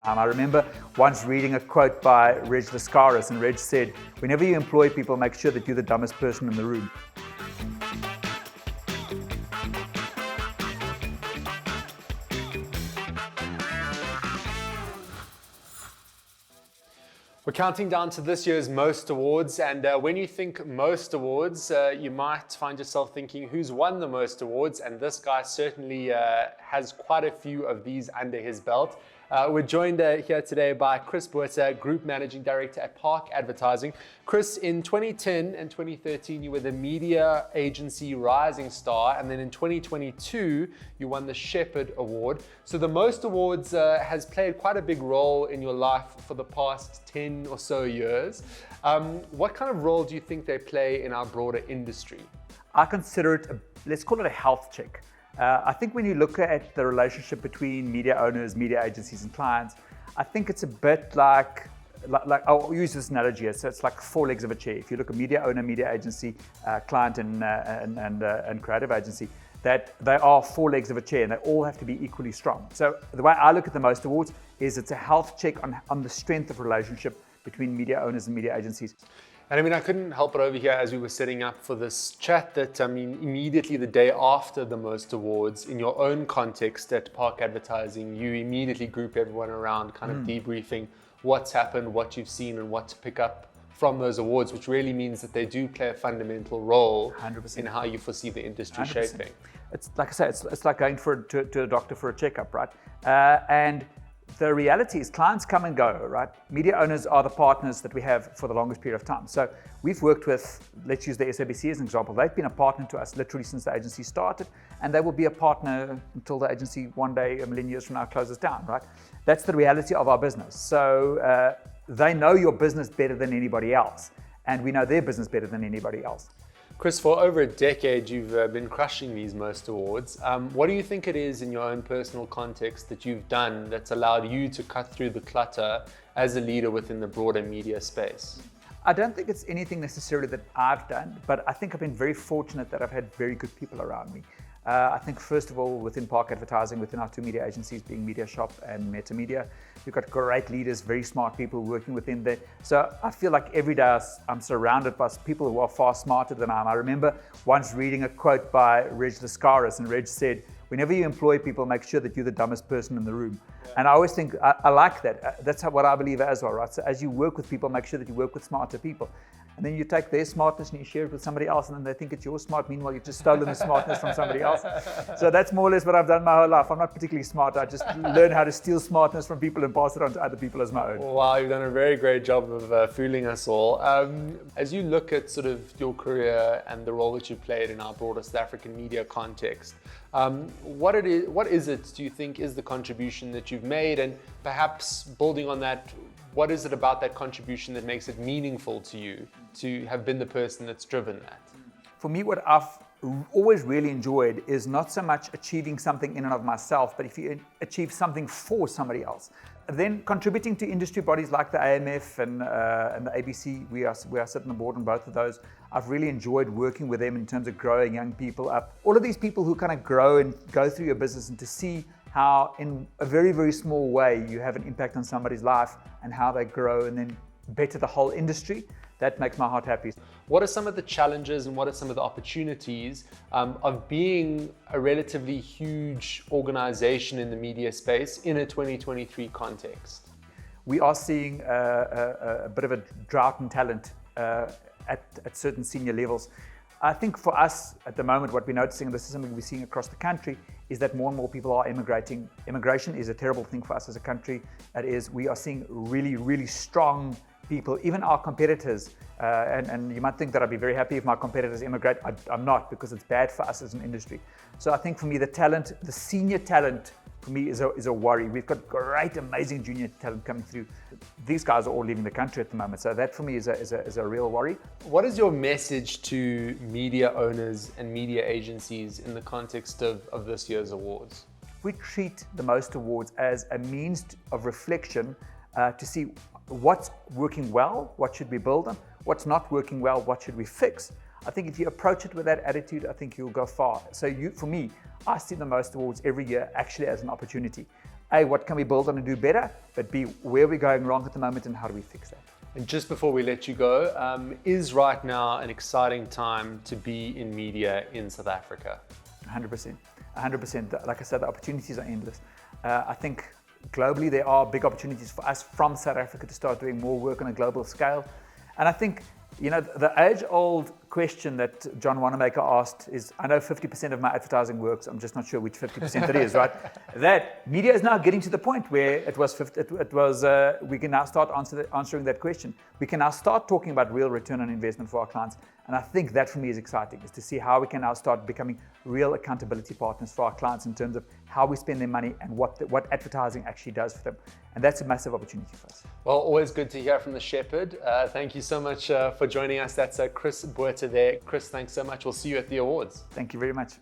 I remember once reading a quote by Reg Lascaris, and Reg said, "Whenever you employ people, make sure that you're the dumbest person in the room." We're counting down to this year's Most Awards, and when you think Most Awards, you might find yourself thinking, who's won the most awards? And this guy certainly has quite a few of these under his belt. We're joined here today by Chris Botha, Group Managing Director at Park Advertising. Chris, in 2010 and 2013, you were the media agency rising star, and then in 2022, you won the Shepherd Award. So the Most Awards has played quite a big role in your life for the past 10 or so years. What kind of role do you think they play in our broader industry? I consider it, let's call it a health check. I think when you look at the relationship between media owners, media agencies and clients, I think it's a bit like I'll use this analogy. So it's like four legs of a chair. If you look at media owner, media agency, client and creative agency, that they are four legs of a chair and they all have to be equally strong. So the way I look at the Most Awards is it's a health check on the strength of relationship between media owners and media agencies. And I mean, I couldn't help it over here as we were setting up for this chat that, immediately the day after the Most Awards, in your own context at Park Advertising, you immediately group everyone around, kind of debriefing what's happened, what you've seen, and what to pick up from those awards, which really means that they do play a fundamental role 100%. In how you foresee the industry 100%. shaping. It's like I say, it's like going to a doctor for a checkup, right? And the reality is clients come and go, right? Media owners are the partners that we have for the longest period of time. So we've worked with, let's use the SABC as an example. They've been a partner to us literally since the agency started, and they will be a partner until the agency one day, a million years from now, closes down, right? That's the reality of our business. So they know your business better than anybody else, and we know their business better than anybody else. Chris, for over a decade, you've been crushing these Most Awards. What do you think it is in your own personal context that you've done that's allowed you to cut through the clutter as a leader within the broader media space? I don't think it's anything necessarily that I've done, but I think I've been very fortunate that I've had very good people around me. I think first of all, within Park Advertising, within our two media agencies being Media Shop and Meta Media, we've got great leaders, very smart people working within there. So I feel like every day I'm surrounded by people who are far smarter than I am. I remember once reading a quote by Reg Lascaris, and Reg said, "Whenever you employ people, make sure that you're the dumbest person in the room." Yeah. And I always think, I like that. That's what I believe as well, right? So as you work with people, make sure that you work with smarter people. And then you take their smartness and you share it with somebody else, and then they think it's your smart. Meanwhile, you've just stolen the smartness from somebody else. So that's more or less what I've done my whole life. I'm not particularly smart. I just learn how to steal smartness from people and pass it on to other people as my own. Wow, you've done a very great job of fooling us all. As you look at sort of your career and the role that you played in our broader South African media context, what is it, do you think, is the contribution that you've made? And perhaps building on that, what is it about that contribution that makes it meaningful to you to have been the person that's driven that? For me, what I've always really enjoyed is not so much achieving something in and of myself, but if you achieve something for somebody else. Then contributing to industry bodies like the AMF and the ABC, we are sitting on the board on both of those. I've really enjoyed working with them in terms of growing young people up. All of these people who kind of grow and go through your business, and to see how in a very, very small way you have an impact on somebody's life and how they grow and then better the whole industry, that makes my heart happy. What are some of the challenges and what are some of the opportunities of being a relatively huge organization in the media space in a 2023 context? We are seeing a bit of a drought in talent at certain senior levels. I think for us at the moment, what we're noticing, and this is something we're seeing across the country, is that more and more people are immigrating. Immigration is a terrible thing for us as a country. We are seeing really, really strong people, even our competitors. And you might think that I'd be very happy if my competitors immigrate. I'm not, because it's bad for us as an industry. So I think for me, the senior talent for me is a worry. We've got great, amazing junior talent coming through. These guys are all leaving the country at the moment. So that for me is a real worry. What is your message to media owners and media agencies in the context of this year's awards? We treat the Most Awards as a means of reflection to see what's working well, what should we build on, what's not working well, what should we fix. I think if you approach it with that attitude, I think you'll go far. So for me, I see the Most Awards every year actually as an opportunity. A, what can we build on and do better, but B, where are we going wrong at the moment and how do we fix that? And just before we let you go, is right now an exciting time to be in media in South Africa? 100%. 100%. Like I said, the opportunities are endless. I think globally there are big opportunities for us from South Africa to start doing more work on a global scale. And I think, the age-old question that John Wanamaker asked is, I know 50% of my advertising works, I'm just not sure which 50% it is, right? That media is now getting to the point where we can now start answering that question. We can now start talking about real return on investment for our clients. And I think that for me is exciting, is to see how we can now start becoming real accountability partners for our clients in terms of how we spend their money and what advertising actually does for them. And that's a massive opportunity for us. Well, always good to hear from the Shepherd. Thank you so much for joining us. That's Chris Botha there. Chris, thanks so much. We'll see you at the awards. Thank you very much.